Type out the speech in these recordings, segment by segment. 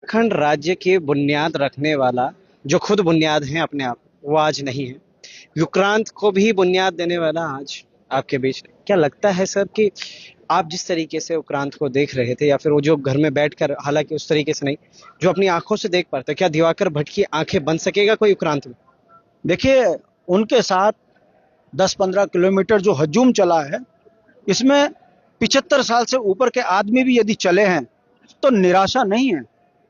उत्तराखंड राज्य की बुनियाद रखने वाला, जो खुद बुनियाद है अपने आप, वो आज नहीं है। युक्रांत को भी बुनियाद देने वाला आज आपके बीच नहीं। क्या लगता है सर कि आप जिस तरीके से उक्रांत को देख रहे थे, या फिर वो जो घर में बैठकर, हालांकि उस तरीके से नहीं, जो अपनी आंखों से देख पाते, क्या दिवाकर भट्ट की आंखें बन सकेगा कोई उक्रांत में? देखिए, उनके साथ 10-15 किलोमीटर जो हजूम चला है, इसमें 75 साल से ऊपर के आदमी भी यदि चले हैं तो निराशा नहीं है।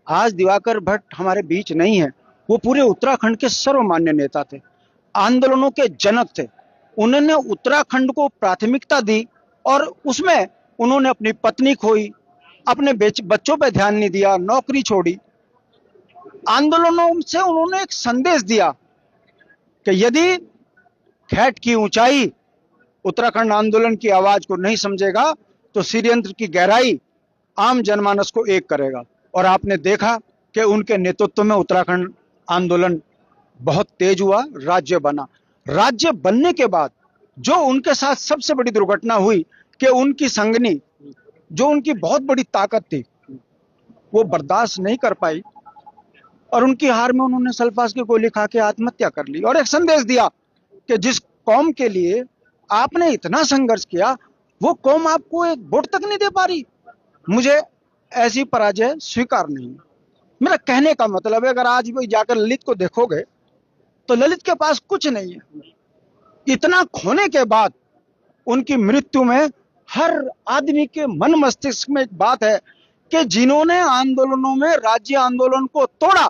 आज दिवाकर भट्ट हमारे बीच नहीं है। वो पूरे उत्तराखंड के सर्वमान्य नेता थे, आंदोलनों के जनक थे। उन्होंने उत्तराखंड को प्राथमिकता दी और उसमें उन्होंने अपनी पत्नी खोई, अपने बच्चों पर ध्यान नहीं दिया, नौकरी छोड़ी। आंदोलनों से उन्होंने एक संदेश दिया कि यदि खैट की ऊंचाई उत्तराखंड आंदोलन की आवाज को नहीं समझेगा तो षड्यंत्र की गहराई आम जनमानस को एक करेगा। और आपने देखा कि उनके नेतृत्व में उत्तराखंड आंदोलन बहुत तेज हुआ, राज्य बना। राज्य बनने के बाद जो उनके साथ सबसे बड़ी दुर्घटना हुई कि उनकी संगनी, जो उनकी बहुत बड़ी ताकत थी, वो बर्दाश्त नहीं कर पाई और उनकी हार में उन्होंने सल्फास की गोली खा के आत्महत्या कर ली और एक संदेश दिया कि जिस कौम के लिए आपने इतना संघर्ष किया, वो कौम आपको एक वोट तक नहीं दे पा रही। मुझे ऐसी पराजय स्वीकार नहीं है। मेरा कहने का मतलब है, अगर आज भी जाकर ललित को देखोगे तो ललित के पास कुछ नहीं है। इतना खोने के बाद उनकी मृत्यु में हर आदमी के मन मस्तिष्क में एक बात है कि जिन्होंने आंदोलनों में राज्य आंदोलन को तोड़ा,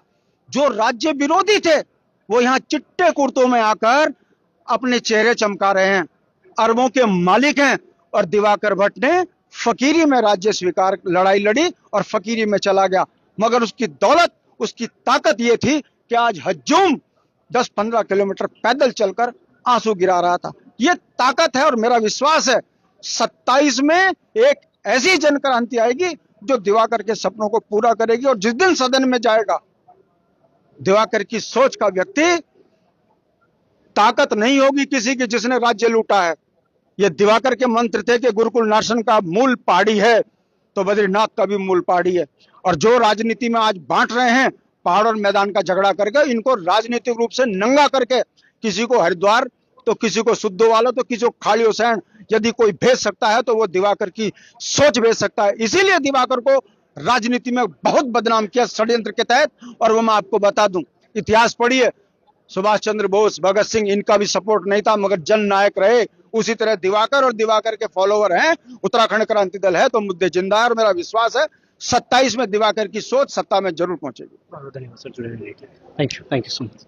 जो राज्य विरोधी थे, वो यहाँ चिट्टे कुर्तों में आकर अपने चेहरे चमका रहे हैं, अरबों के मालिक हैं। और दिवाकर भट्ट ने फकीरी में राज्य स्वीकार लड़ाई लड़ी और फकीरी में चला गया, मगर उसकी दौलत, उसकी ताकत ये थी कि आज हजूम 10-15 किलोमीटर पैदल चलकर आंसू गिरा रहा था। ये ताकत है और मेरा विश्वास है 27 में एक ऐसी जनक्रांति आएगी जो दिवाकर के सपनों को पूरा करेगी। और जिस दिन सदन में जाएगा दिवाकर की सोच का व्यक्ति, ताकत नहीं होगी किसी की जिसने राज्य लूटा है। ये दिवाकर के मंत्र थे कि गुरुकुल नाशन का मूल पहाड़ी है तो बद्रीनाथ का भी मूल पहाड़ी है। और जो राजनीति में आज बांट रहे हैं, पहाड़ और मैदान का झगड़ा करके, इनको राजनीतिक रूप से नंगा करके, किसी को हरिद्वार तो किसी को सुद्धोवाला तो किसी को खाली हुसैन यदि कोई भेज सकता है तो वो दिवाकर की सोच भेज सकता है। इसीलिए दिवाकर को राजनीति में बहुत बदनाम किया षड्यंत्र के तहत। और वो मैं आपको बता दूं, इतिहास पढ़िए, सुभाष चंद्र बोस, भगत सिंह, इनका भी सपोर्ट नहीं था मगर जन नायक रहे। उसी तरह दिवाकर और दिवाकर के फॉलोवर हैं, उत्तराखंड क्रांति दल है तो मुद्दे जिंदा है। और मेरा विश्वास है 27 में दिवाकर की सोच सत्ता में जरूर पहुंचेगी। बहुत धन्यवाद सर जुड़ने के लिए। Thank you so much.